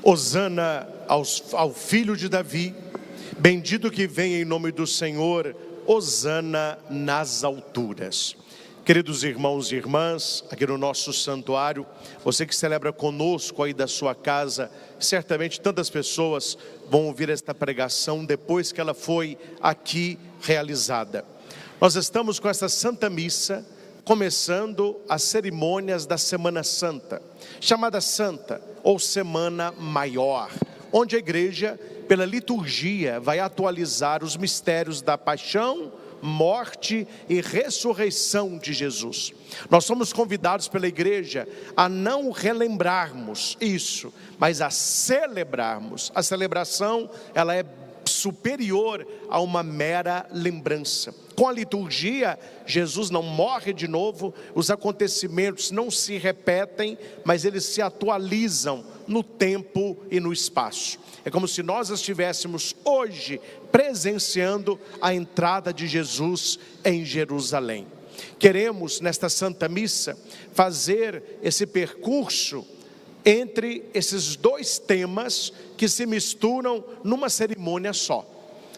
Hosana ao filho de Davi, bendito que vem em nome do Senhor, hosana nas alturas. Queridos irmãos e irmãs, aqui no nosso santuário, você que celebra conosco aí da sua casa, certamente tantas pessoas vão ouvir esta pregação depois que ela foi aqui realizada. Nós estamos com esta Santa Missa, começando as cerimônias da Semana Santa, chamada Santa ou Semana Maior, onde a igreja, pela liturgia, vai atualizar os mistérios da paixão, morte e ressurreição de Jesus. Nós somos convidados pela igreja a não relembrarmos isso, mas a celebrarmos. A celebração, ela é superior a uma mera lembrança. Com a liturgia, Jesus não morre de novo, os acontecimentos não se repetem, mas eles se atualizam no tempo e no espaço. É como se nós estivéssemos hoje presenciando a entrada de Jesus em Jerusalém. Queremos, nesta Santa Missa, fazer esse percurso entre esses dois temas que se misturam numa cerimônia só.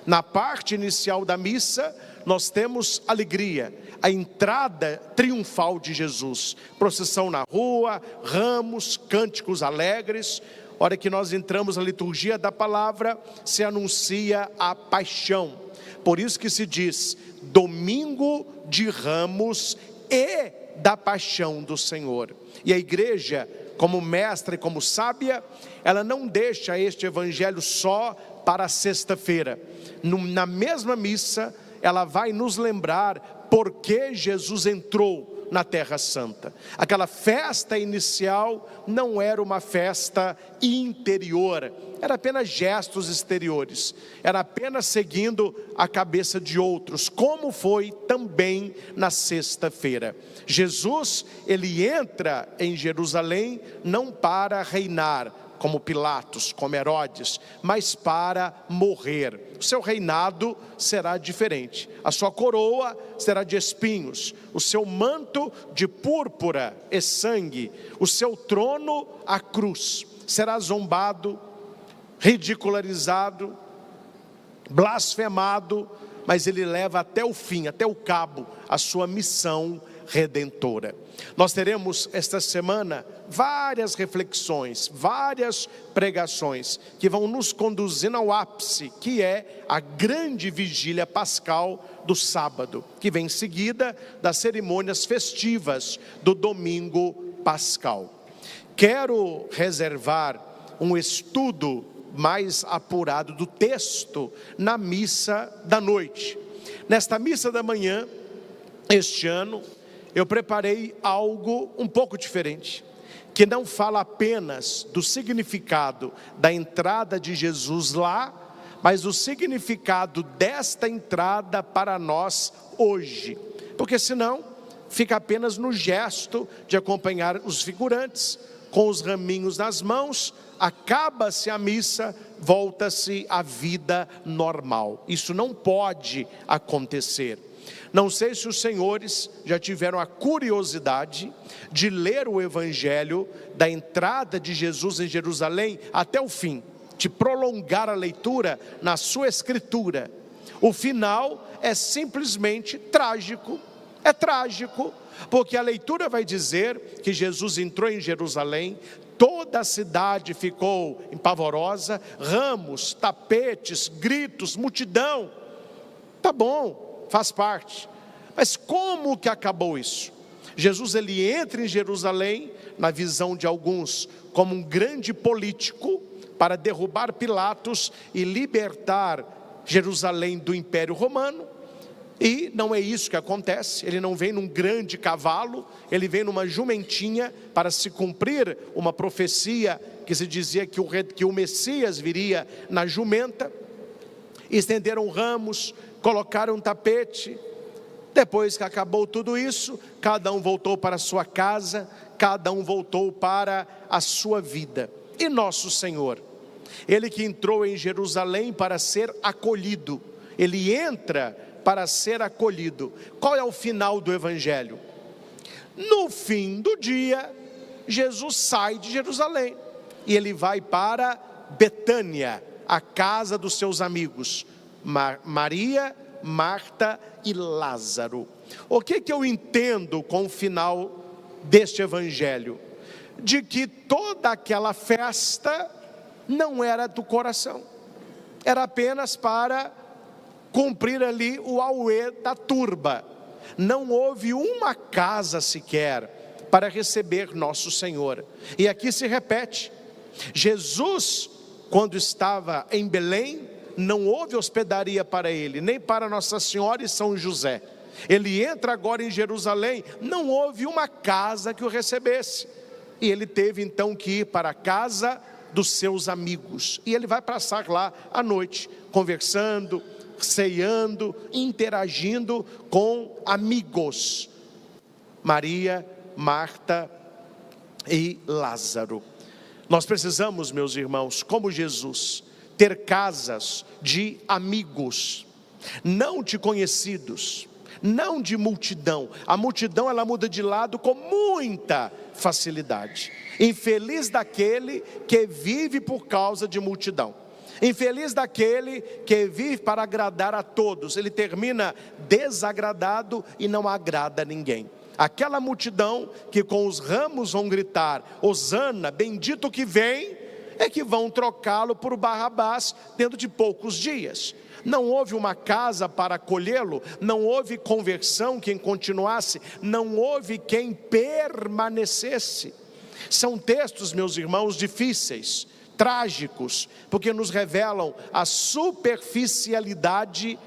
Na parte inicial da missa, nós temos alegria, a entrada triunfal de Jesus, procissão na rua, ramos, cânticos alegres. Hora que nós entramos na liturgia da palavra, se anuncia a paixão. Por isso que se diz, domingo de ramos e da paixão do Senhor. E a igreja, como mestra e como sábia, ela não deixa este evangelho só para a sexta-feira. Na mesma missa, ela vai nos lembrar por que Jesus entrou na Terra Santa. Aquela festa inicial não era uma festa interior, era apenas gestos exteriores, era apenas seguindo a cabeça de outros, como foi também na sexta-feira. Jesus, ele entra em Jerusalém não para reinar, como Pilatos, como Herodes, mas para morrer. O seu reinado será diferente, a sua coroa será de espinhos, o seu manto de púrpura e sangue, o seu trono a cruz. Será zombado, ridicularizado, blasfemado, mas ele leva até o fim, até o cabo, a sua missão redentora. Nós teremos esta semana várias reflexões, várias pregações que vão nos conduzindo ao ápice, que é a grande vigília pascal do sábado, que vem em seguida das cerimônias festivas do domingo pascal. Quero reservar um estudo mais apurado do texto na missa da noite. Nesta missa da manhã, este ano, eu preparei algo um pouco diferente, que não fala apenas do significado da entrada de Jesus lá, mas o significado desta entrada para nós hoje, porque senão fica apenas no gesto de acompanhar os figurantes, com os raminhos nas mãos, acaba-se a missa, volta-se à vida normal. Isso não pode acontecer. Não sei se os senhores já tiveram a curiosidade de ler o evangelho da entrada de Jesus em Jerusalém até o fim, de prolongar a leitura na sua escritura. O final é simplesmente trágico, é trágico, porque a leitura vai dizer que Jesus entrou em Jerusalém, toda a cidade ficou empavorosa, ramos, tapetes, gritos, multidão. Tá bom, faz parte, mas como que acabou isso? Jesus, ele entra em Jerusalém, na visão de alguns, como um grande político, para derrubar Pilatos e libertar Jerusalém do Império Romano. E não é isso que acontece, ele não vem num grande cavalo, ele vem numa jumentinha, para se cumprir uma profecia que se dizia que o Messias viria na jumenta. Estenderam ramos, colocaram um tapete. Depois que acabou tudo isso, cada um voltou para a sua casa, cada um voltou para a sua vida. E nosso Senhor, ele que entrou em Jerusalém para ser acolhido, ele entra para ser acolhido. Qual é o final do evangelho? No fim do dia, Jesus sai de Jerusalém. e ele vai para Betânia, a casa dos seus amigos, Maria, Marta e Lázaro. O que eu entendo com o final deste evangelho? De que toda aquela festa não era do coração, era apenas para cumprir ali o auê da turba. Não houve uma casa sequer para receber nosso Senhor. E aqui se repete, Jesus, quando estava em Belém, não houve hospedaria para ele, nem para Nossa Senhora e São José. Ele entra agora em Jerusalém, não houve uma casa que o recebesse, e ele teve então que ir para a casa dos seus amigos, e ele vai passar lá à noite, conversando, ceando, interagindo com amigos, Maria, Marta e Lázaro. Nós precisamos, meus irmãos, como Jesus, ter casas de amigos, não de conhecidos, não de multidão. A multidão, ela muda de lado com muita facilidade. Infeliz daquele que vive por causa de multidão. Infeliz daquele que vive para agradar a todos. Ele termina desagradado e não agrada a ninguém. Aquela multidão que com os ramos vão gritar: Hosana, bendito que vem, é que vão trocá-lo por Barrabás dentro de poucos dias. Não houve uma casa para acolhê-lo, não houve conversão quem continuasse, não houve quem permanecesse. São textos, meus irmãos, difíceis, trágicos, porque nos revelam a superficialidade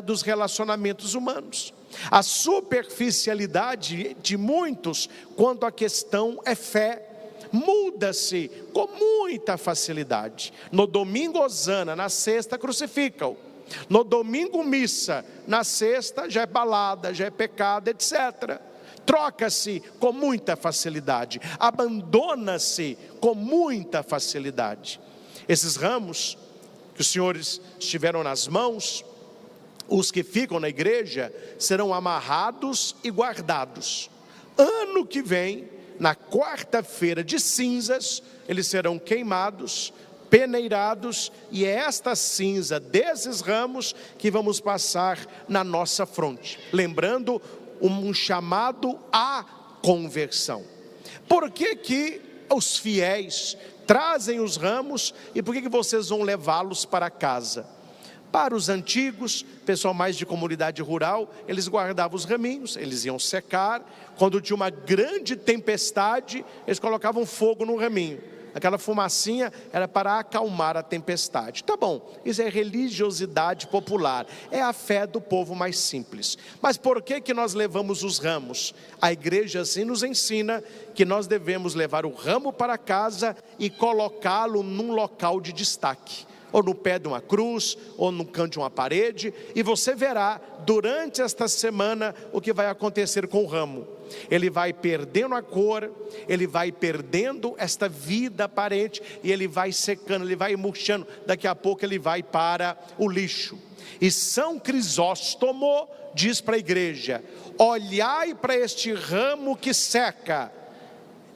dos relacionamentos humanos, a superficialidade de muitos quando a questão é fé. Muda-se com muita facilidade. No domingo hosana, na sexta crucificam. No domingo missa, na sexta já é balada, já é pecado, etc. Troca-se com muita facilidade, abandona-se com muita facilidade. Esses ramos que os senhores estiveram nas mãos, os que ficam na igreja, serão amarrados e guardados. Ano que vem, na quarta-feira de cinzas, eles serão queimados, peneirados, e é esta cinza desses ramos que vamos passar na nossa fronte, lembrando um chamado à conversão. Por que os fiéis trazem os ramos e por que vocês vão levá-los para casa? Para os antigos, pessoal mais de comunidade rural, eles guardavam os raminhos, eles iam secar. Quando tinha uma grande tempestade, eles colocavam fogo no raminho. Aquela fumacinha era para acalmar a tempestade. Tá bom, isso é religiosidade popular, é a fé do povo mais simples. Mas por que nós levamos os ramos? A igreja assim nos ensina que nós devemos levar o ramo para casa e colocá-lo num local de destaque, ou no pé de uma cruz, ou no canto de uma parede, e você verá durante esta semana o que vai acontecer com o ramo. Ele vai perdendo a cor, ele vai perdendo esta vida aparente, e ele vai secando, ele vai murchando, daqui a pouco ele vai para o lixo. E São Crisóstomo diz para a igreja: olhai para este ramo que seca,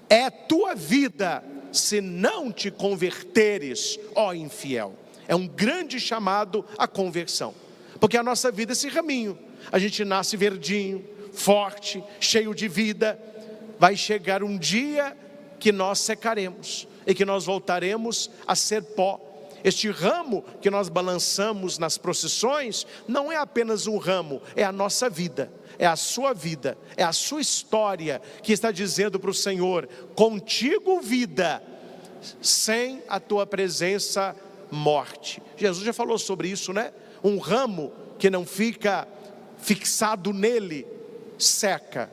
é tua vida, se não te converteres, ó infiel. É um grande chamado à conversão, porque a nossa vida é esse raminho. A gente nasce verdinho, forte, cheio de vida. Vai chegar um dia que nós secaremos e que nós voltaremos a ser pó. Este ramo que nós balançamos nas procissões não é apenas um ramo, é a nossa vida, é a sua vida, é a sua história que está dizendo para o Senhor: contigo vida, sem a tua presença morte. Jesus já falou sobre isso, né? Um ramo que não fica fixado nele, seca,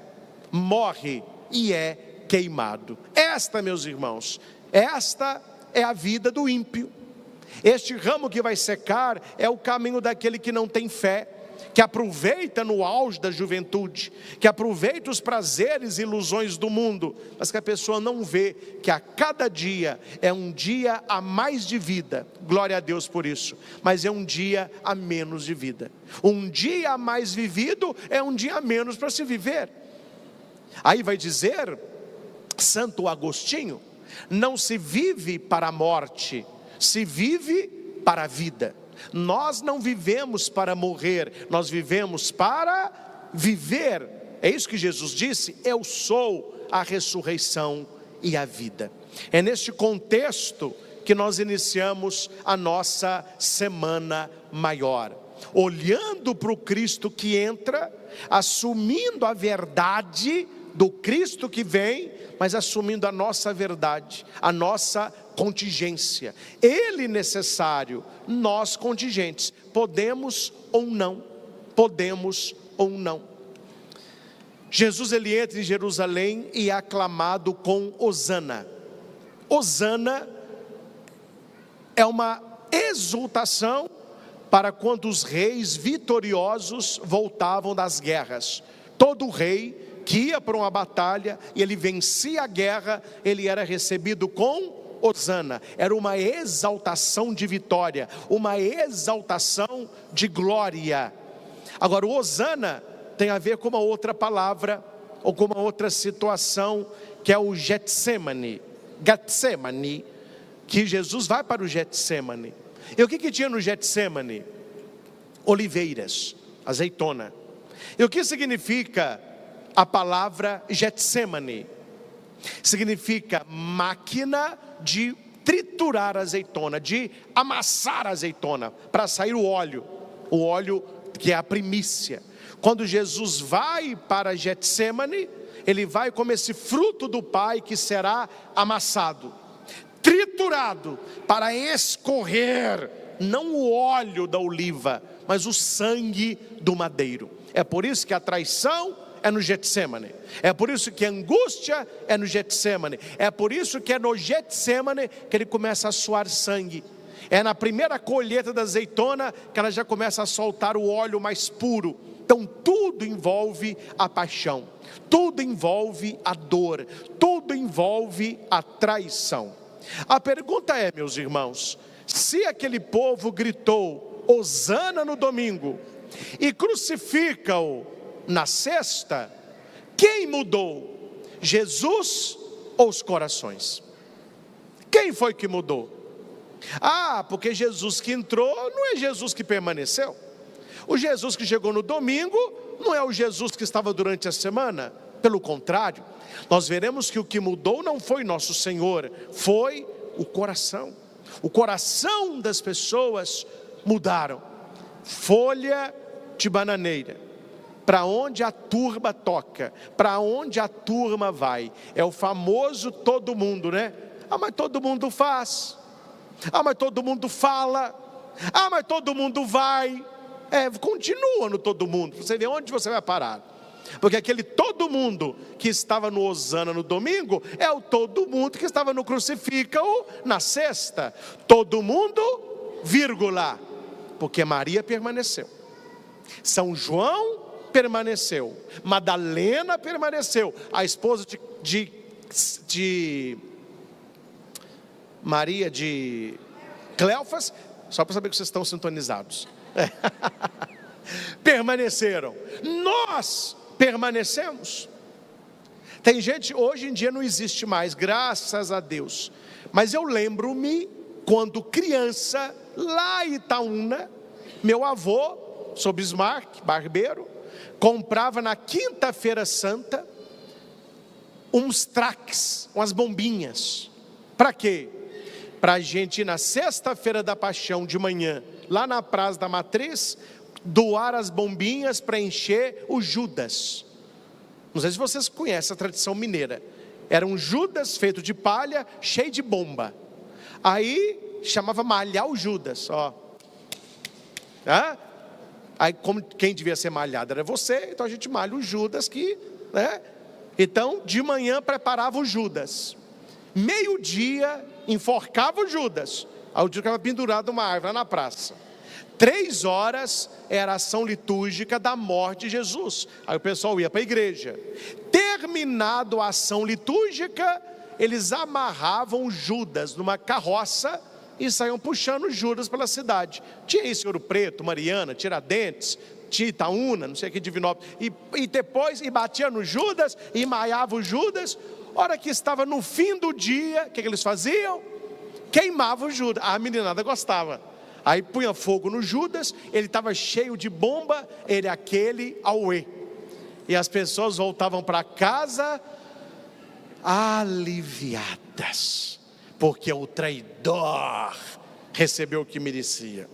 morre e é queimado. Esta, meus irmãos, esta é a vida do ímpio. Este ramo que vai secar é o caminho daquele que não tem fé, que aproveita no auge da juventude, que aproveita os prazeres e ilusões do mundo, mas que a pessoa não vê que a cada dia é um dia a mais de vida. Glória a Deus por isso, mas é um dia a menos de vida. Um dia a mais vivido é um dia a menos para se viver. Aí vai dizer Santo Agostinho Não se vive para a morte, se vive para a vida. Nós não vivemos para morrer, nós vivemos para viver. É isso que Jesus disse: eu sou a ressurreição e a vida. É neste contexto que nós iniciamos a nossa semana maior, olhando para o Cristo que entra, assumindo a verdade do Cristo que vem, mas assumindo a nossa verdade, a nossa contingência. Ele necessário, nós contingentes, podemos ou não, podemos ou não. Jesus, ele entra em Jerusalém e é aclamado com Hosana. Hosana é uma exultação para quando os reis vitoriosos voltavam das guerras. Todo rei que ia para uma batalha e ele vencia a guerra, ele era recebido com Hosana. Era uma exaltação de vitória, uma exaltação de glória. Agora, o Hosana tem a ver com uma outra palavra, ou com uma outra situação, que é o Getsemane, que Jesus vai para o Getsemane. E o que tinha no Getsemane? Oliveiras, azeitona. E o que significa a palavra Getsemane? Significa máquina de triturar azeitona, de amassar azeitona, para sair o óleo que é a primícia. Quando Jesus vai para Getsemane, ele vai como esse fruto do Pai que será amassado, triturado, para escorrer, não o óleo da oliva, mas o sangue do madeiro. É por isso que a traição é no Getsemane, é por isso que a angústia é no Getsemane, é por isso que é no Getsemane que ele começa a suar sangue. É na primeira colheita da azeitona que ela já começa a soltar o óleo mais puro. Então tudo envolve a paixão, tudo envolve a dor, tudo envolve a traição. A pergunta é, meus irmãos, se aquele povo gritou Hosana no domingo e crucifica-o na sexta, quem mudou? Jesus ou os corações? Quem foi que mudou? Porque Jesus que entrou não é Jesus que permaneceu. O Jesus que chegou no domingo não é o Jesus que estava durante a semana. Pelo contrário, nós veremos que o que mudou não foi nosso Senhor, foi o coração. O coração das pessoas mudaram. Folha de bananeira, para onde a turma toca, para onde a turma vai. É o famoso todo mundo, né? Mas todo mundo faz. Mas todo mundo fala. Mas todo mundo vai. Continua no todo mundo. Você vê onde você vai parar. Porque aquele todo mundo que estava no Hosana no domingo é o todo mundo que estava no crucifica-o na sexta. Todo mundo, vírgula, porque Maria permaneceu, São João permaneceu, Madalena permaneceu, a esposa de Maria de Cleofas, só para saber que vocês estão sintonizados. Permaneceram. Nós permanecemos. Tem gente, hoje em dia não existe mais, graças a Deus, mas eu lembro-me quando criança, lá em Itaúna, meu avô, seu Bismarck, barbeiro, comprava na quinta-feira santa uns traques, umas bombinhas. Para quê? Para a gente ir na sexta-feira da Paixão de manhã, lá na Praça da Matriz, doar as bombinhas para encher o Judas. Não sei se vocês conhecem a tradição mineira. Era um Judas feito de palha, cheio de bomba. Aí chamava malhar o Judas, ó. Aí como quem devia ser malhado era você, então a gente malha o Judas que, né? Então de manhã preparava o Judas. Meio-dia enforcava o Judas. Aí o Judas ficava pendurado numa árvore lá na praça. 3 horas era a ação litúrgica da morte de Jesus. Aí o pessoal ia para a igreja. Terminado a ação litúrgica, eles amarravam Judas numa carroça e saíam puxando Judas pela cidade. Tinha isso em Ouro Preto, Mariana, Tiradentes, tinha Itaúna, não sei o que, Divinópolis. E depois batia no Judas e maiava o Judas. hora que estava no fim do dia, o que eles faziam? Queimavam Judas. A meninada gostava. Aí punha fogo no Judas, ele estava cheio de bomba, ele aquele auê. E as pessoas voltavam para casa aliviadas, porque o traidor recebeu o que merecia.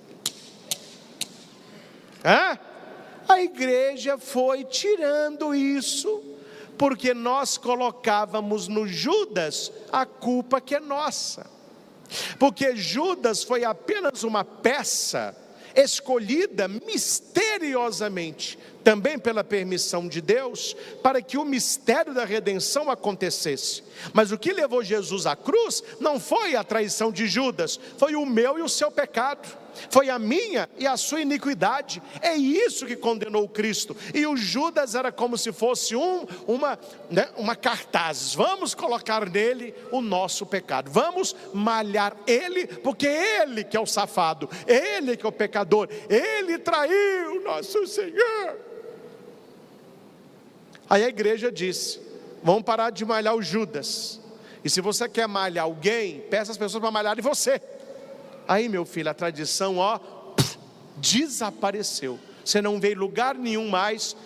A igreja foi tirando isso, porque nós colocávamos no Judas a culpa que é nossa. Porque Judas foi apenas uma peça escolhida misteriosamente, também pela permissão de Deus, para que o mistério da redenção acontecesse. Mas o que levou Jesus à cruz não foi a traição de Judas, foi o meu e o seu pecado, foi a minha e a sua iniquidade. É isso que condenou Cristo. E o Judas era como se fosse uma cartaz. Vamos colocar nele o nosso pecado, vamos malhar ele, porque ele que é o safado, ele que é o pecador, ele traiu nosso Senhor. Aí a igreja disse: vamos parar de malhar o Judas, e se você quer malhar alguém, peça as pessoas para malharem você. Aí, meu filho, a tradição desapareceu. Você não vê em lugar nenhum mais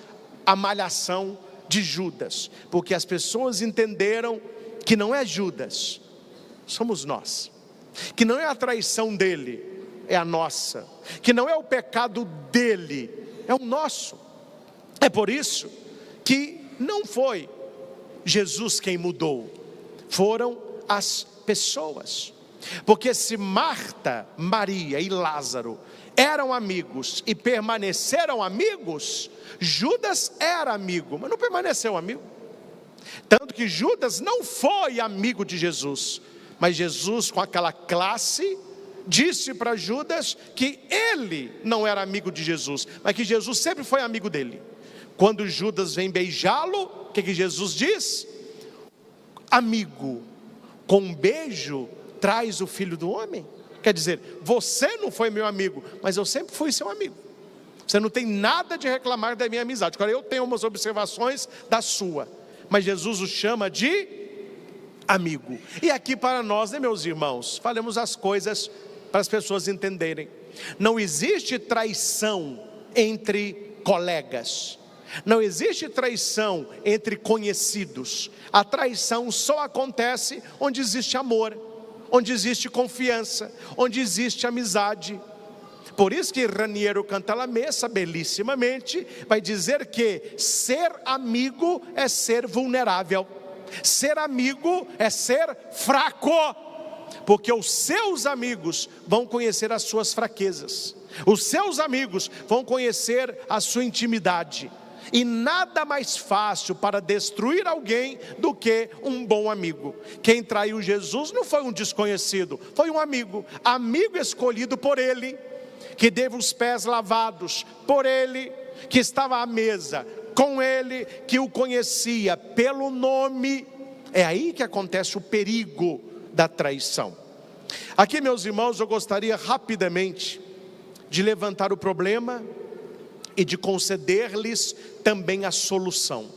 a malhação de Judas, porque as pessoas entenderam que não é Judas, somos nós, que não é a traição dele, é a nossa, que não é o pecado dele, é o nosso. É por isso que não foi Jesus quem mudou, foram as pessoas. Porque se Marta, Maria e Lázaro eram amigos e permaneceram amigos, Judas era amigo, mas não permaneceu amigo. Tanto que Judas não foi amigo de Jesus, mas Jesus, com aquela classe, disse para Judas que ele não era amigo de Jesus, mas que Jesus sempre foi amigo dele. Quando Judas vem beijá-lo, o que Jesus diz? Amigo, com um beijo traz o Filho do Homem. Quer dizer, você não foi meu amigo, mas eu sempre fui seu amigo. Você não tem nada de reclamar da minha amizade. Agora eu tenho umas observações da sua, mas Jesus o chama de amigo. E aqui para nós, né, meus irmãos, falemos as coisas para as pessoas entenderem. Não existe traição entre colegas, não existe traição entre conhecidos. A traição só acontece onde existe amor, onde existe confiança, onde existe amizade. Por isso que Raniero Cantalamessa, belíssimamente, vai dizer que ser amigo é ser vulnerável, ser amigo é ser fraco, porque os seus amigos vão conhecer as suas fraquezas, os seus amigos vão conhecer a sua intimidade. E nada mais fácil para destruir alguém do que um bom amigo. Quem traiu Jesus não foi um desconhecido, foi um amigo, amigo escolhido por ele, que teve os pés lavados por ele, que estava à mesa com ele, que o conhecia pelo nome. É aí que acontece o perigo da traição. Aqui, meus irmãos, eu gostaria rapidamente de levantar o problema e de conceder-lhes também a solução.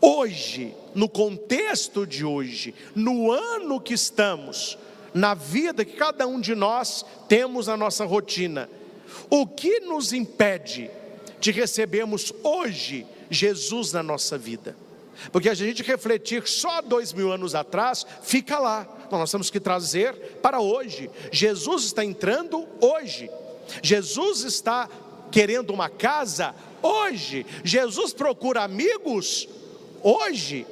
Hoje, no contexto de hoje, no ano que estamos, na vida que cada um de nós temos na nossa rotina, o que nos impede de recebermos hoje Jesus na nossa vida? Porque a gente refletir só 2000 anos atrás, fica lá. Nós temos que trazer para hoje. Jesus está entrando hoje, Jesus está querendo uma casa hoje, Jesus procura amigos hoje.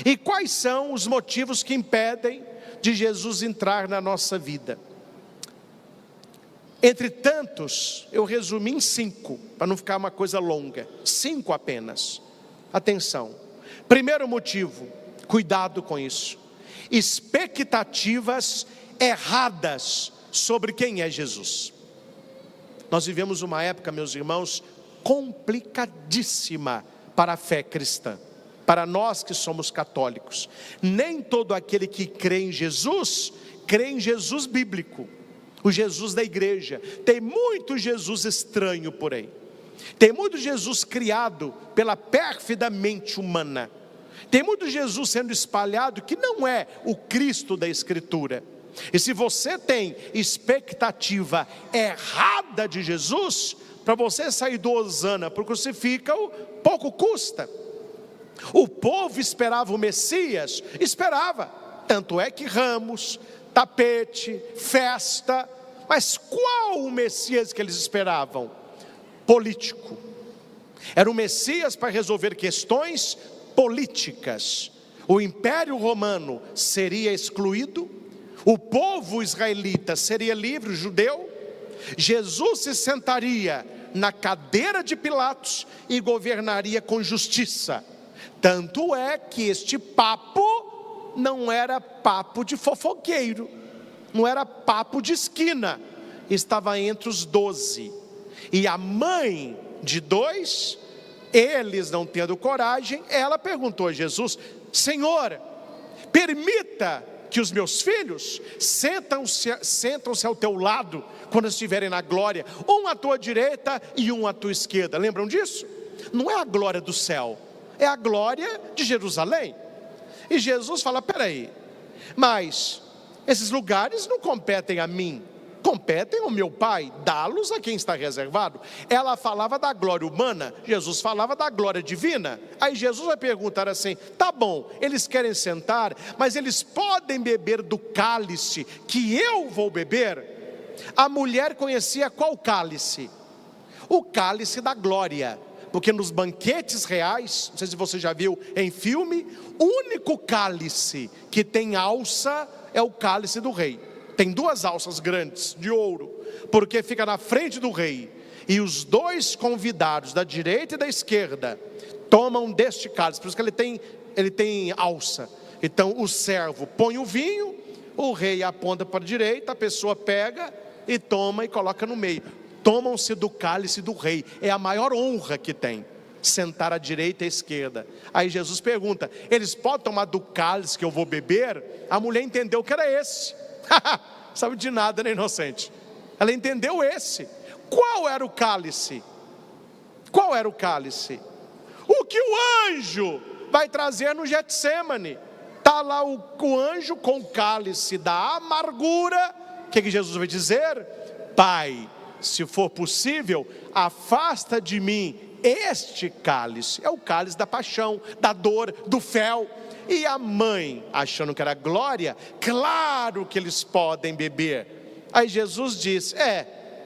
E quais são os motivos que impedem de Jesus entrar na nossa vida? Entre tantos, eu resumi em 5, para não ficar uma coisa longa, 5 apenas. Atenção, primeiro motivo, cuidado com isso: expectativas erradas sobre quem é Jesus. Nós vivemos uma época, meus irmãos, complicadíssima para a fé cristã, para nós que somos católicos. Nem todo aquele que crê em Jesus bíblico, o Jesus da igreja. Tem muito Jesus estranho por aí, tem muito Jesus criado pela pérfida mente humana. Tem muito Jesus sendo espalhado que não é o Cristo da Escritura. E se você tem expectativa errada de Jesus, para você sair do hosana para o crucifícalo, pouco custa. O povo esperava o Messias, esperava. Tanto é que ramos, tapete, festa. Mas qual o Messias que eles esperavam? Político. Era o Messias para resolver questões políticas. O Império Romano seria excluído, o povo israelita seria livre, o judeu. Jesus se sentaria na cadeira de Pilatos e governaria com justiça. Tanto é que este papo não era papo de fofoqueiro, não era papo de esquina, estava entre os 12. E a mãe de 2, eles não tendo coragem, ela perguntou a Jesus: Senhor, permita que os meus filhos sentam-se ao teu lado quando estiverem na glória, um à tua direita e um à tua esquerda. Lembram disso? Não é a glória do céu, é a glória de Jerusalém. E Jesus fala: peraí, mas esses lugares não competem a mim, competem ao meu Pai, dá-los a quem está reservado. Ela falava da glória humana, Jesus falava da glória divina. Aí Jesus vai perguntar assim: tá bom, eles querem sentar, mas eles podem beber do cálice que eu vou beber? A mulher conhecia qual cálice? O cálice da glória. Porque nos banquetes reais, não sei se você já viu em filme, o único cálice que tem alça é o cálice do rei. Tem 2 alças grandes de ouro, porque fica na frente do rei. E os 2 convidados, da direita e da esquerda, tomam deste cálice, por isso que ele tem alça. Então o servo põe o vinho, o rei aponta para a direita, a pessoa pega e toma e coloca no meio. Tomam-se do cálice do rei, é a maior honra que tem, sentar à direita e à esquerda. Aí Jesus pergunta: eles podem tomar do cálice que eu vou beber? A mulher entendeu que era esse. Sabe de nada, né, inocente? Ela entendeu esse. Qual era o cálice? Qual era o cálice? O que o anjo vai trazer no Getsêmani. Está lá o anjo com o cálice da amargura. O que Jesus vai dizer? Pai, se for possível, afasta de mim este cálice. É o cálice da paixão, da dor, do fel. E a mãe, achando que era glória, claro que eles podem beber. Aí Jesus diz: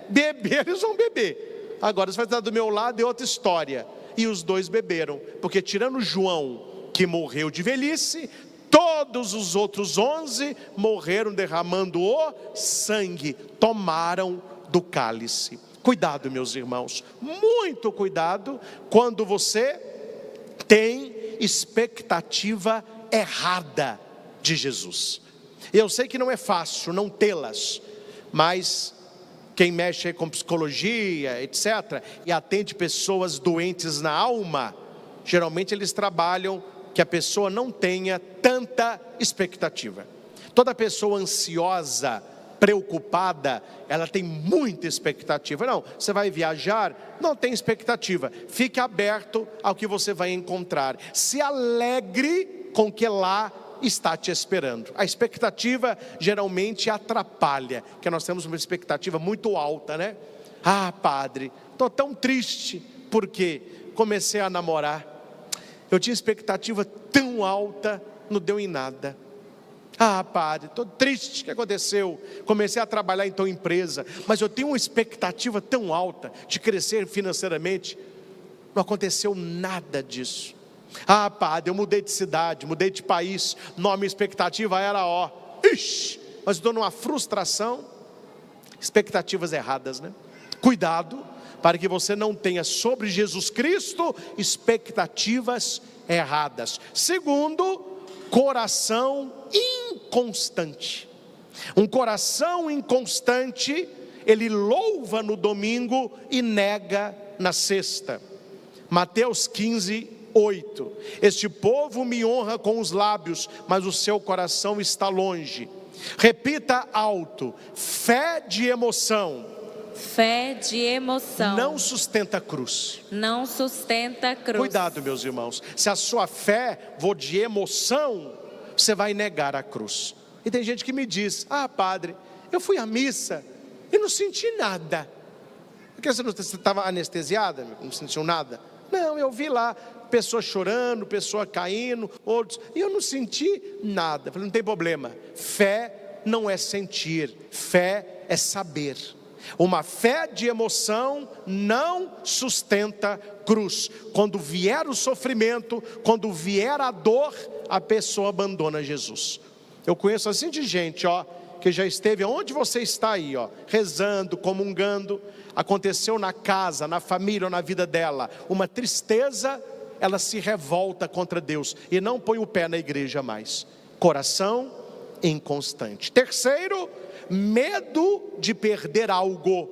beber eles vão beber. Agora você vai estar do meu lado, é outra história. E os 2 beberam, porque tirando João, que morreu de velhice, todos os outros 11 morreram derramando o sangue, tomaram do cálice. Cuidado, meus irmãos, muito cuidado quando você tem expectativa errada de Jesus. Eu sei que não é fácil não tê-las, mas quem mexe com psicologia, etc., e atende pessoas doentes na alma, geralmente eles trabalham que a pessoa não tenha tanta expectativa. Toda pessoa ansiosa, preocupada, ela tem muita expectativa. Não, você vai viajar, não tem expectativa. Fique aberto ao que você vai encontrar. Se alegre com o que lá está te esperando. A expectativa geralmente atrapalha, porque nós temos uma expectativa muito alta, né? Ah, padre, estou tão triste, porque comecei a namorar. Eu tinha expectativa tão alta, não deu em nada. Ah, padre, estou triste, o que aconteceu? Comecei a trabalhar em tua empresa, mas eu tenho uma expectativa tão alta de crescer financeiramente. Não aconteceu nada disso. Ah, padre, eu mudei de cidade, mudei de país. Não, a minha expectativa era mas estou numa frustração. Expectativas erradas, né? Cuidado para que você não tenha sobre Jesus Cristo expectativas erradas. Segundo, coração inconstante. Um coração inconstante, ele louva no domingo e nega na sexta. Mateus 15:8. Este povo me honra com os lábios, mas o seu coração está longe. Repita alto: fé de emoção, Fé de emoção não sustenta a cruz. não sustenta a cruz. Cuidado, meus irmãos. Se a sua fé for de emoção, você vai negar a cruz. E tem gente que me diz: ah, padre, eu fui à missa e não senti nada. Porque você estava anestesiada, não sentiu nada? Não, eu vi lá pessoas chorando, pessoa caindo, outros, e eu não senti nada. Eu falei: não tem problema. Fé não é sentir, fé é saber. Uma fé de emoção não sustenta cruz. Quando vier o sofrimento, quando vier a dor, a pessoa abandona Jesus. Eu conheço assim de gente, que já esteve onde você está aí, rezando, comungando. Aconteceu na casa, na família ou na vida dela uma tristeza, ela se revolta contra Deus e não põe o pé na igreja mais. Coração inconstante. Terceiro, medo de perder algo.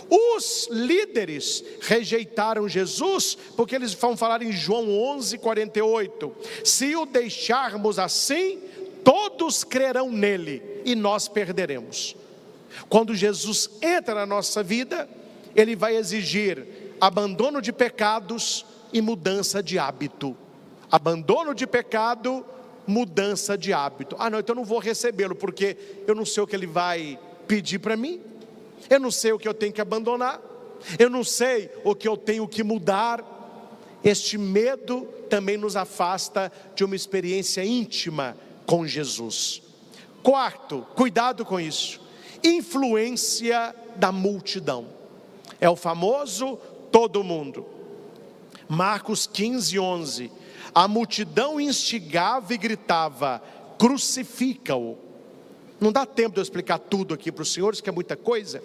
Os líderes rejeitaram Jesus porque eles vão falar em João 11:48: se o deixarmos assim, todos crerão nele e nós perderemos. Quando Jesus entra na nossa vida, ele vai exigir abandono de pecados e mudança de hábito. Abandono de pecado, mudança de hábito. Ah, não, então eu não vou recebê-lo, porque eu não sei o que ele vai pedir para mim, eu não sei o que eu tenho que abandonar, eu não sei o que eu tenho que mudar. Este medo também nos afasta de uma experiência íntima com Jesus. Quarto, cuidado com isso: influência da multidão. É o famoso todo mundo. Marcos 15:11. A multidão instigava e gritava: crucifica-o. Não dá tempo de eu explicar tudo aqui para os senhores, que é muita coisa.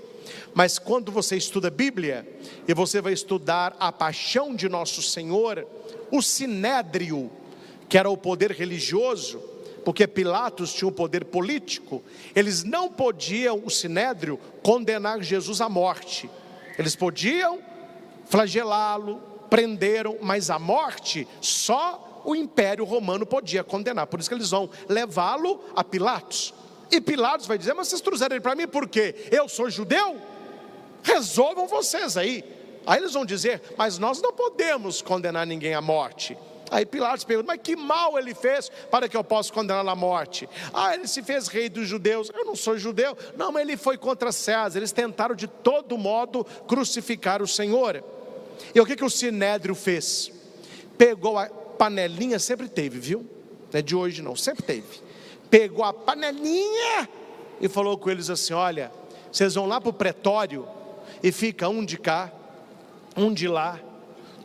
Mas quando você estuda a Bíblia, e você vai estudar a paixão de nosso Senhor, o sinédrio, que era o poder religioso, porque Pilatos tinha um poder político, eles não podiam, o sinédrio, condenar Jesus à morte. Eles podiam flagelá-lo, prenderam, mas a morte só o Império Romano podia condenar. Por isso que eles vão levá-lo a Pilatos. E Pilatos vai dizer: mas vocês trouxeram ele para mim por quê? Eu sou judeu? Resolvam vocês aí. Aí eles vão dizer: mas nós não podemos condenar ninguém à morte. Aí Pilatos pergunta: mas que mal ele fez para que eu possa condená-lo à morte? Ah, ele se fez rei dos judeus. Eu não sou judeu. Não, mas ele foi contra César. Eles tentaram de todo modo crucificar o Senhor. E o que o sinédrio fez? Pegou a panelinha, sempre teve, viu? Não é de hoje não, sempre teve. Pegou a panelinha e falou com eles assim: olha, vocês vão lá para o pretório e fica um de cá, um de lá,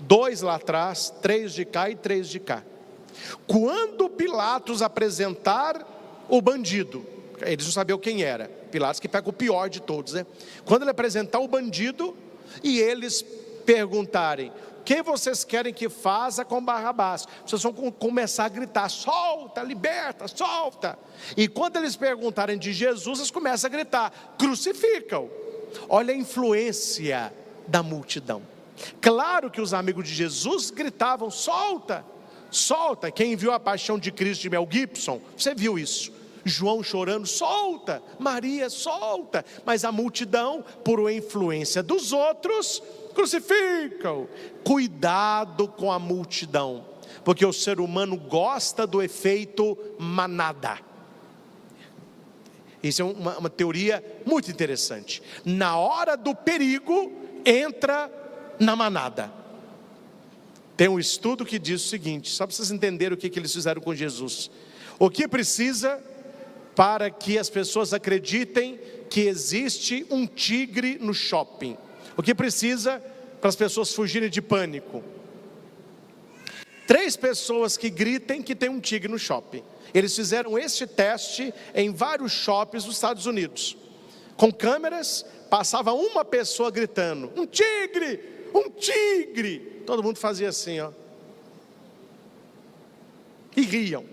2 lá atrás, 3 de cá e 3 de cá. Quando Pilatos apresentar o bandido, eles não sabiam quem era, Pilatos que pega o pior de todos, né? Quando ele apresentar o bandido e eles perguntarem: o que vocês querem que faça com Barrabás? Vocês vão começar a gritar: solta, liberta, solta. E quando eles perguntarem de Jesus, eles começam a gritar: crucificam. Olha a influência da multidão. Claro que os amigos de Jesus gritavam: solta, solta. Quem viu a Paixão de Cristo de Mel Gibson, você viu isso. João chorando: solta, Maria, solta. Mas a multidão, por influência dos outros, crucificam. Cuidado com a multidão, porque o ser humano gosta do efeito manada. Isso é uma teoria muito interessante. Na hora do perigo, entra na manada. Tem um estudo que diz o seguinte, só para vocês entenderem o que eles fizeram com Jesus. O que precisa para que as pessoas acreditem que existe um tigre no shopping? O que precisa para as pessoas fugirem de pânico? 3 pessoas que gritem que tem um tigre no shopping. Eles fizeram este teste em vários shoppings dos Estados Unidos. Com câmeras, passava uma pessoa gritando: um tigre, um tigre. Todo mundo fazia assim, e riam.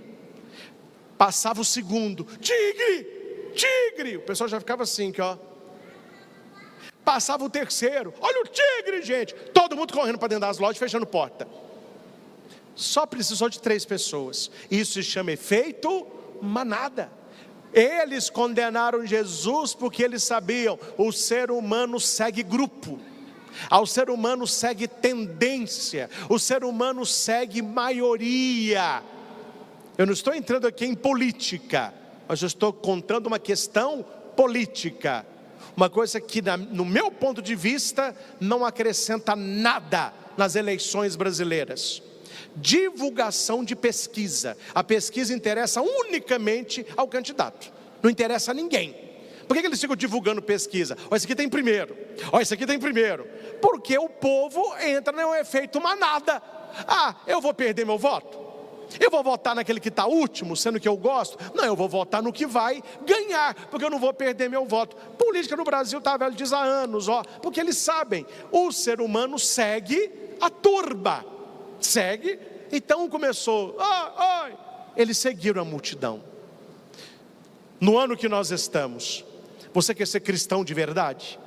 Passava o segundo: tigre, tigre. O pessoal já ficava assim, Passava o terceiro: olha o tigre, gente. Todo mundo correndo para dentro das lojas, fechando porta. Só precisou de 3 pessoas. Isso se chama efeito manada. Eles condenaram Jesus porque eles sabiam, o ser humano segue grupo, o ser humano segue tendência, o ser humano segue maioria. Eu não estou entrando aqui em política, mas eu estou contando uma questão política, uma coisa que no meu ponto de vista não acrescenta nada nas eleições brasileiras. Divulgação de pesquisa. A pesquisa interessa unicamente ao candidato, não interessa a ninguém. Por que eles ficam divulgando pesquisa? Ó, esse aqui tem primeiro, ó, esse aqui tem primeiro. Porque o povo entra no efeito manada. Ah, eu vou perder meu voto? Eu vou votar naquele que está último, sendo que eu gosto? Não, eu vou votar no que vai ganhar, porque eu não vou perder meu voto. Política no Brasil está velho, diz há anos, ó, porque eles sabem, o ser humano segue a turba. Segue, então começou, eles seguiram a multidão. No ano que nós estamos, você quer ser cristão de verdade?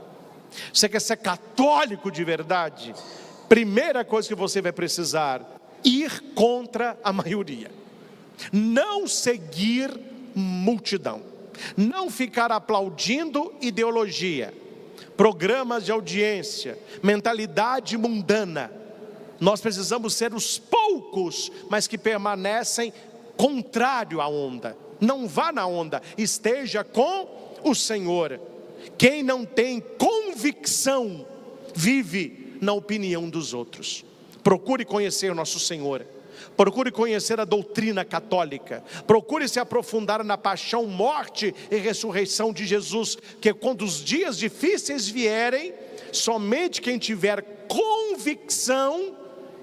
Você quer ser católico de verdade? Primeira coisa que você vai precisar, ir contra a maioria. Não seguir multidão. Não ficar aplaudindo ideologia, programas de audiência, mentalidade mundana. Nós precisamos ser os poucos, mas que permanecem contrário à onda. Não vá na onda, esteja com o Senhor. Quem não tem convicção, vive na opinião dos outros. Procure conhecer o nosso Senhor. Procure conhecer a doutrina católica. Procure se aprofundar na paixão, morte e ressurreição de Jesus. Que quando os dias difíceis vierem, somente quem tiver convicção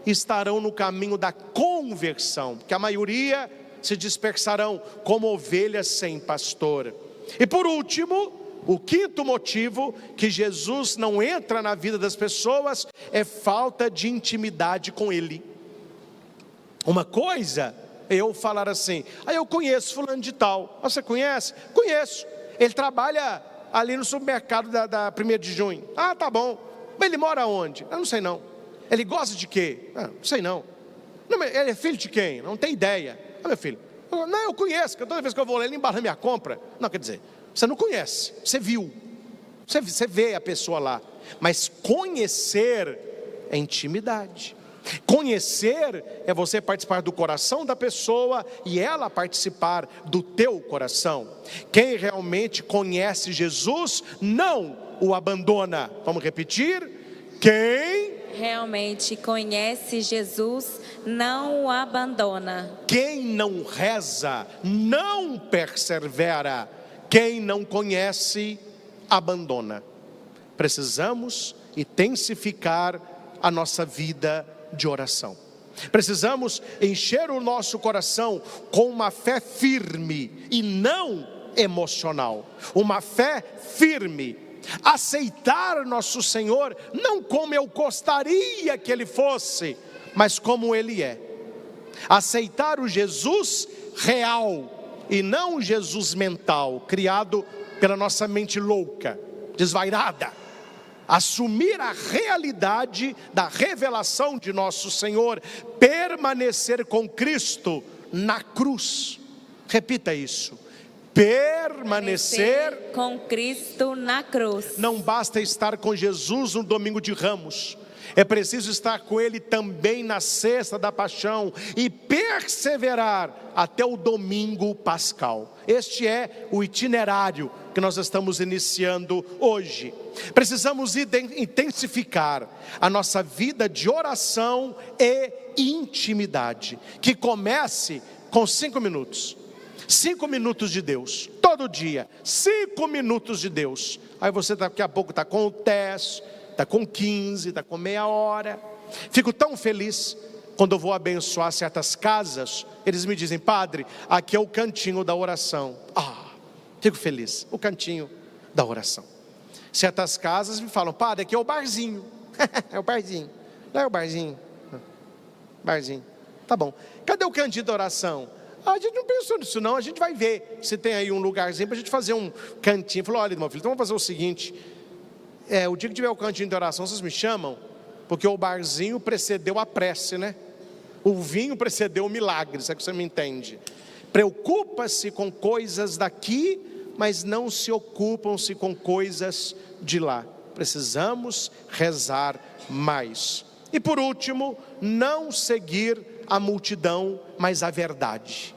estarão no caminho da conversão, porque a maioria se dispersarão como ovelhas sem pastor. E por último, o quinto motivo que Jesus não entra na vida das pessoas é falta de intimidade com Ele. Uma coisa é eu falar assim, eu conheço fulano de tal. Você conhece? Conheço. Ele trabalha ali no supermercado da 1º de junho. Ah, tá bom. Mas ele mora onde? Eu não sei não. Ele gosta de quê? Não sei não. Ele é filho de quem? Não tem ideia. Meu filho, não, eu conheço, porque toda vez que eu vou lá, ele embala minha compra. Não, quer dizer, você não conhece, você viu. Você vê a pessoa lá. Mas conhecer é intimidade. Conhecer é você participar do coração da pessoa e ela participar do teu coração. Quem realmente conhece Jesus não o abandona. Vamos repetir? Quem realmente conhece Jesus não o abandona. Quem não reza não persevera. Quem não conhece abandona. Precisamos intensificar a nossa vida de oração. Precisamos encher o nosso coração com uma fé firme e não emocional. Uma fé firme. Aceitar nosso Senhor não como eu gostaria que Ele fosse, mas como Ele é. Aceitar o Jesus real e não o Jesus mental, criado pela nossa mente louca, desvairada. Assumir a realidade da revelação de nosso Senhor, permanecer com Cristo na cruz. Repita isso. Permanecer com Cristo na cruz. Não basta estar com Jesus no domingo de Ramos, é preciso estar com Ele também na sexta da paixão e perseverar até o domingo pascal. Este é o itinerário que nós estamos iniciando hoje. Precisamos intensificar a nossa vida de oração e intimidade, que comece com 5 minutos. 5 minutos de Deus, todo dia, 5 minutos de Deus. Aí você daqui a pouco está com 10, está com 15, está com meia hora. Fico tão feliz quando eu vou abençoar certas casas. Eles me dizem, padre, aqui é o cantinho da oração. Fico feliz, o cantinho da oração. Certas casas me falam, padre, aqui é o barzinho. É o barzinho, não é o barzinho? Barzinho, tá bom. Cadê o cantinho da oração? A gente não pensou nisso não, a gente vai ver se tem aí um lugarzinho para a gente fazer um cantinho. Falou, olha meu filho, então vamos fazer o seguinte, o dia que tiver o cantinho de oração, vocês me chamam, porque o barzinho precedeu a prece, né? O vinho precedeu o milagre, se é que você me entende. Preocupa-se com coisas daqui, mas não se ocupam-se com coisas de lá. Precisamos rezar mais. E por último, não seguir a multidão, mas a verdade.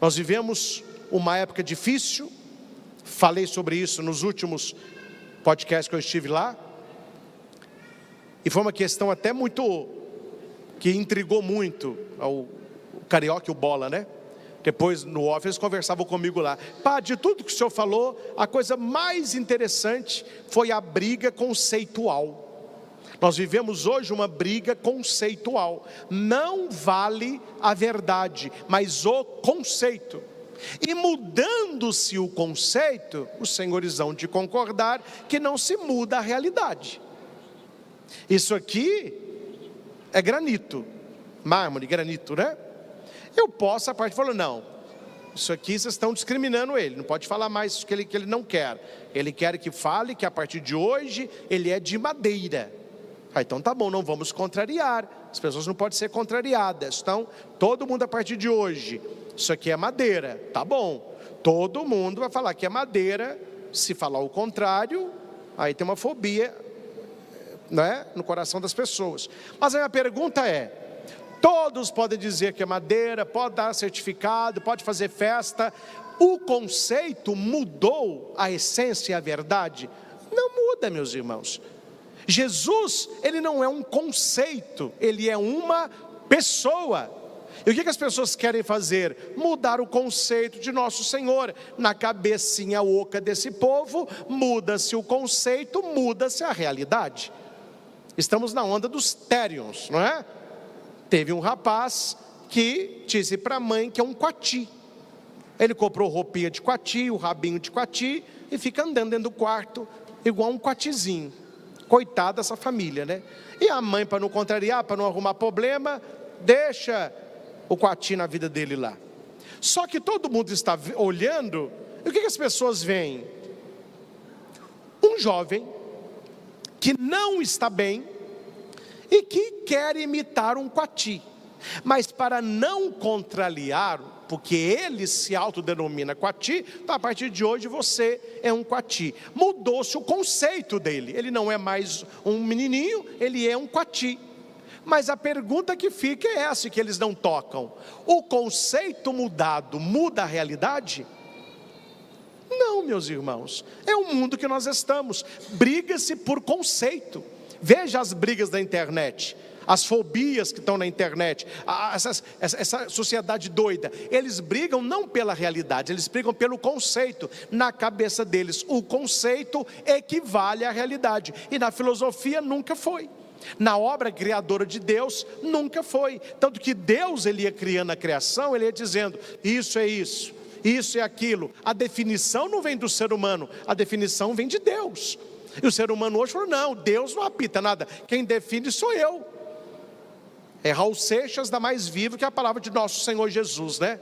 Nós vivemos uma época difícil, falei sobre isso nos últimos podcasts que eu estive lá, e foi uma questão até muito, que intrigou muito o Carioca e o Bola, né? Depois no off eles conversavam comigo lá. Pá, de tudo que o senhor falou, a coisa mais interessante foi a briga conceitual. Nós vivemos hoje uma briga conceitual. Não vale a verdade, mas o conceito. E mudando-se o conceito, os senhores hão de concordar que não se muda a realidade. Isso aqui é granito, mármore, granito, né? Eu posso, a parte falou, não, isso aqui vocês estão discriminando ele, não pode falar mais que ele não quer. Ele quer que fale que a partir de hoje ele é de madeira. Então tá bom, não vamos contrariar, as pessoas não podem ser contrariadas. Então, todo mundo a partir de hoje, isso aqui é madeira, tá bom. Todo mundo vai falar que é madeira, se falar o contrário, aí tem uma fobia, né, no coração das pessoas. Mas a minha pergunta é, todos podem dizer que é madeira, pode dar certificado, pode fazer festa, o conceito mudou a essência e a verdade? Não muda, meus irmãos. Jesus, ele não é um conceito, ele é uma pessoa. E o que as pessoas querem fazer? Mudar o conceito de nosso Senhor. Na cabecinha oca desse povo, muda-se o conceito, muda-se a realidade. Estamos na onda dos Therions, não é? Teve um rapaz que disse para a mãe que é um coati. Ele comprou roupinha de coati, o rabinho de coati, e fica andando dentro do quarto, igual um coatizinho. Coitado dessa família, né? E a mãe, para não contrariar, para não arrumar problema, deixa o coati na vida dele lá. Só que todo mundo está olhando, e o que as pessoas veem? Um jovem que não está bem e que quer imitar um coati, mas para não contrariar, porque ele se autodenomina coati, então a partir de hoje você é um coati. Mudou-se o conceito dele, ele não é mais um menininho, ele é um coati. Mas a pergunta que fica é essa que eles não tocam: o conceito mudado muda a realidade? Não, meus irmãos, é o mundo que nós estamos. Briga-se por conceito. Veja as brigas da internet, as fobias que estão na internet, essa sociedade doida. Eles brigam não pela realidade, eles brigam pelo conceito. Na cabeça deles, o conceito equivale à realidade. E na filosofia nunca foi. Na obra criadora de Deus, nunca foi. Tanto que Deus, ele ia criando a criação, ele ia dizendo, isso é isso, isso é aquilo. A definição não vem do ser humano, a definição vem de Deus. E o ser humano hoje falou, não, Deus não apita nada, quem define sou eu. É Raul Seixas da Mais Vivo, que é a palavra de nosso Senhor Jesus, né?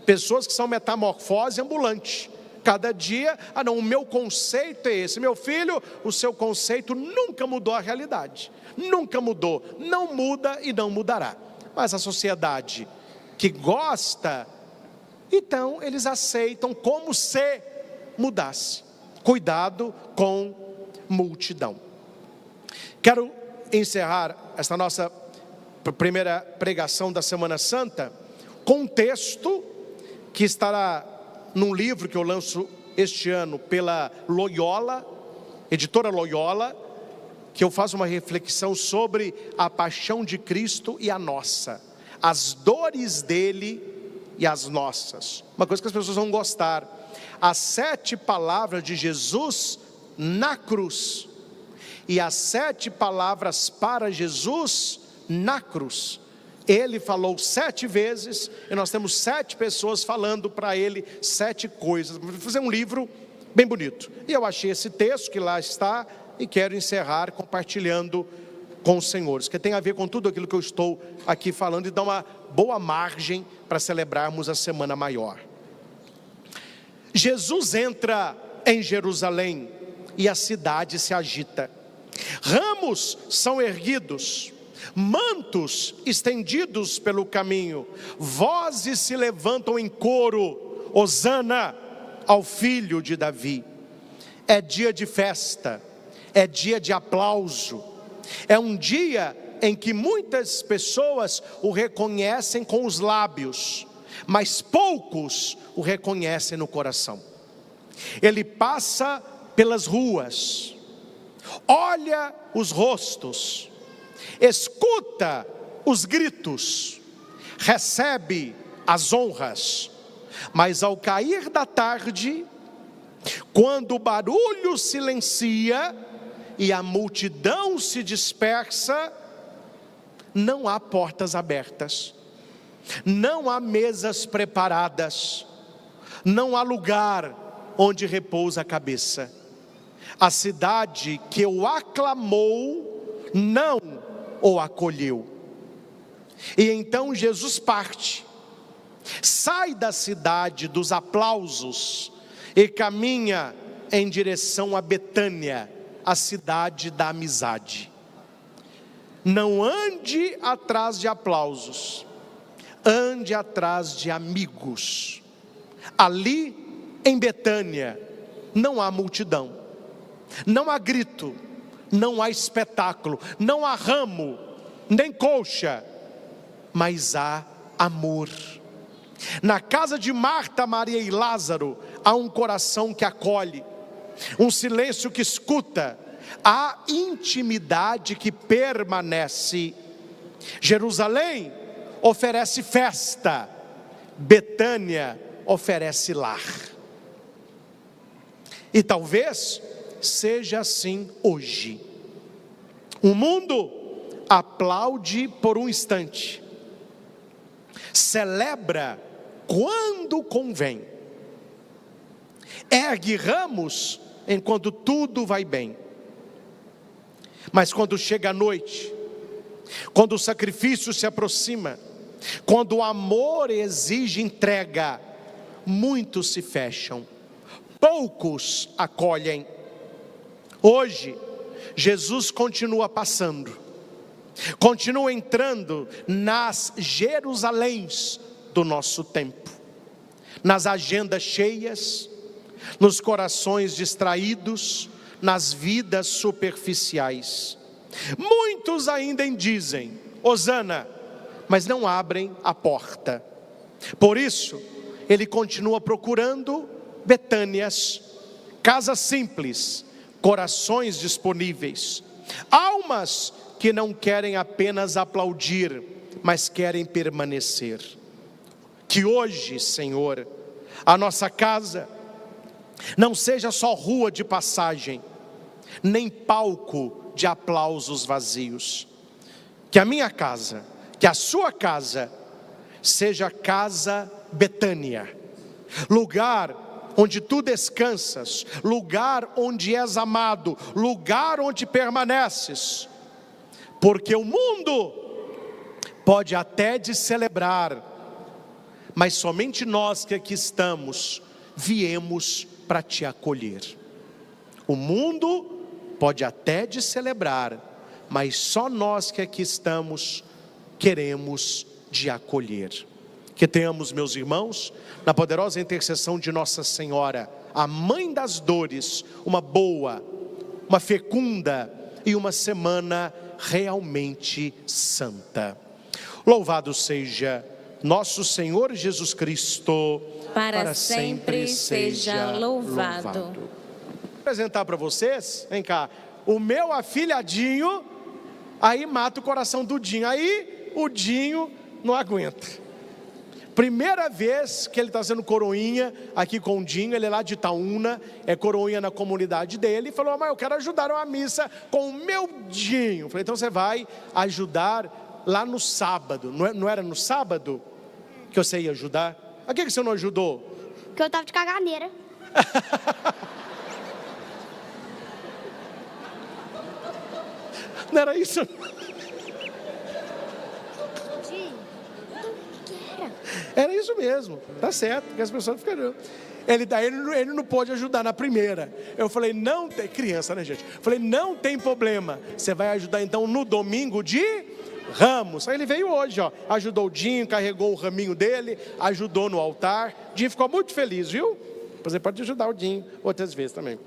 Pessoas que são metamorfose ambulante. Cada dia, não, o meu conceito é esse. Meu filho, o seu conceito nunca mudou a realidade. Nunca mudou, não muda e não mudará. Mas a sociedade que gosta, então eles aceitam como se mudasse. Cuidado com multidão. Quero encerrar esta nossa primeira pregação da Semana Santa com um texto que estará num livro que eu lanço este ano pela Loyola, editora Loyola, que eu faço uma reflexão sobre a paixão de Cristo e a nossa, as dores dele e as nossas. Uma coisa que as pessoas vão gostar: as 7 palavras de Jesus na cruz e as 7 palavras para Jesus na cruz. Ele falou 7 vezes e nós temos 7 pessoas falando para ele 7 coisas. Vou fazer um livro bem bonito. E eu achei esse texto que lá está e quero encerrar compartilhando com os senhores, que tem a ver com tudo aquilo que eu estou aqui falando e dá uma boa margem para celebrarmos a Semana Maior. Jesus entra em Jerusalém e a cidade se agita. Ramos são erguidos, mantos estendidos pelo caminho, vozes se levantam em coro, hosana ao filho de Davi. É dia de festa, é dia de aplauso, é um dia em que muitas pessoas o reconhecem com os lábios, mas poucos o reconhecem no coração. Ele passa pelas ruas, olha os rostos, escuta os gritos, recebe as honras, mas ao cair da tarde, quando o barulho silencia e a multidão se dispersa, não há portas abertas, não há mesas preparadas, não há lugar onde repousa a cabeça. A cidade que o aclamou não o acolheu. E então Jesus parte, sai da cidade dos aplausos e caminha em direção a Betânia, a cidade da amizade. Não ande atrás de aplausos, ande atrás de amigos. Ali em Betânia não há multidão, não há grito, não há espetáculo, não há ramo, nem colcha, mas há amor. Na casa de Marta, Maria e Lázaro há um coração que acolhe, um silêncio que escuta, há intimidade que permanece. Jerusalém oferece festa, Betânia oferece lar. E talvez seja assim hoje. O mundo aplaude por um instante, celebra quando convém, ergue ramos enquanto tudo vai bem, mas quando chega a noite, quando o sacrifício se aproxima, quando o amor exige entrega, muitos se fecham, poucos acolhem. Hoje, Jesus continua passando, continua entrando nas Jerusaléns do nosso tempo, nas agendas cheias, nos corações distraídos, nas vidas superficiais. Muitos ainda dizem hosana, mas não abrem a porta. Por isso, ele continua procurando Betânias, casas simples, corações disponíveis, almas que não querem apenas aplaudir, mas querem permanecer. Que hoje, Senhor, a nossa casa não seja só rua de passagem, nem palco de aplausos vazios. Que a minha casa, que a sua casa, seja casa Betânia, lugar onde tu descansas, lugar onde és amado, lugar onde permaneces. Porque o mundo pode até te celebrar, mas somente nós que aqui estamos, viemos para te acolher. O mundo pode até te celebrar, mas só nós que aqui estamos, queremos te acolher. Que tenhamos, meus irmãos, na poderosa intercessão de Nossa Senhora, a Mãe das Dores, uma boa, uma fecunda e uma semana realmente santa. Louvado seja nosso Senhor Jesus Cristo, para sempre seja louvado. Vou apresentar para vocês, vem cá, o meu afilhadinho, aí mata o coração do Dinho, aí o Dinho não aguenta. Primeira vez que ele está sendo coroinha aqui com o Dinho, ele é lá de Itaúna, é coroinha na comunidade dele, e falou: mas eu quero ajudar uma missa com o meu Dinho. Eu falei: então você vai ajudar lá no sábado. Não era no sábado que você ia ajudar? A que você não ajudou? Porque eu estava de caganeira. Não era isso? Era isso mesmo, tá certo, porque as pessoas ficaram. Ele não pôde ajudar na primeira. Eu falei: não tem, criança, né, gente? Eu falei: não tem problema, você vai ajudar então no domingo de Ramos. Aí ele veio hoje, ó, ajudou o Dinho, carregou o raminho dele, ajudou no altar. O Dinho ficou muito feliz, viu? Você pode ajudar o Dinho outras vezes também.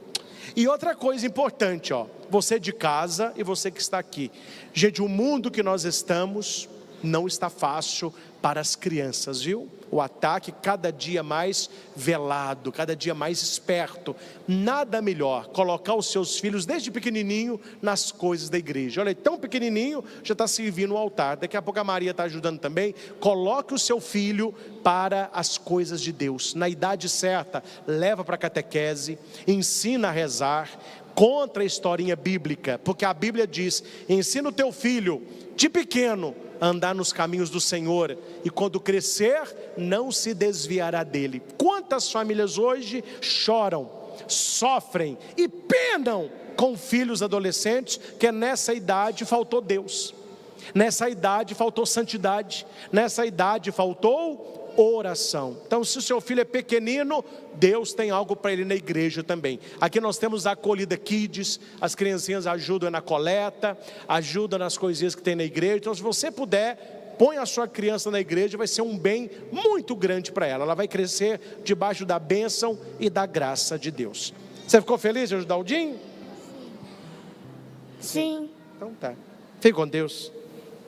E outra coisa importante, ó, você de casa e você que está aqui. Gente, o mundo que nós estamos não está fácil para as crianças, viu? O ataque cada dia mais velado, cada dia mais esperto. Nada melhor colocar os seus filhos desde pequenininho nas coisas da igreja. Olha, tão pequenininho já está servindo o altar. Daqui a pouco a Maria está ajudando também. Coloque o seu filho para as coisas de Deus. Na idade certa, leva para a catequese, ensina a rezar, conta a historinha bíblica, porque a Bíblia diz: ensina o teu filho de pequeno a andar nos caminhos do Senhor, e quando crescer não se desviará dele. Quantas famílias hoje choram, sofrem e penam com filhos adolescentes, que nessa idade faltou Deus, nessa idade faltou santidade, nessa idade faltou oração. Então, se o seu filho é pequenino, Deus tem algo para ele na igreja também. Aqui nós temos a Acolhida Kids, as criancinhas ajudam na coleta, ajudam nas coisinhas que tem na igreja. Então, se você puder, põe a sua criança na igreja, vai ser um bem muito grande para ela. Ela vai crescer debaixo da bênção e da graça de Deus. Você ficou feliz de ajudar o Dinho? Sim. Então tá. Fique com Deus.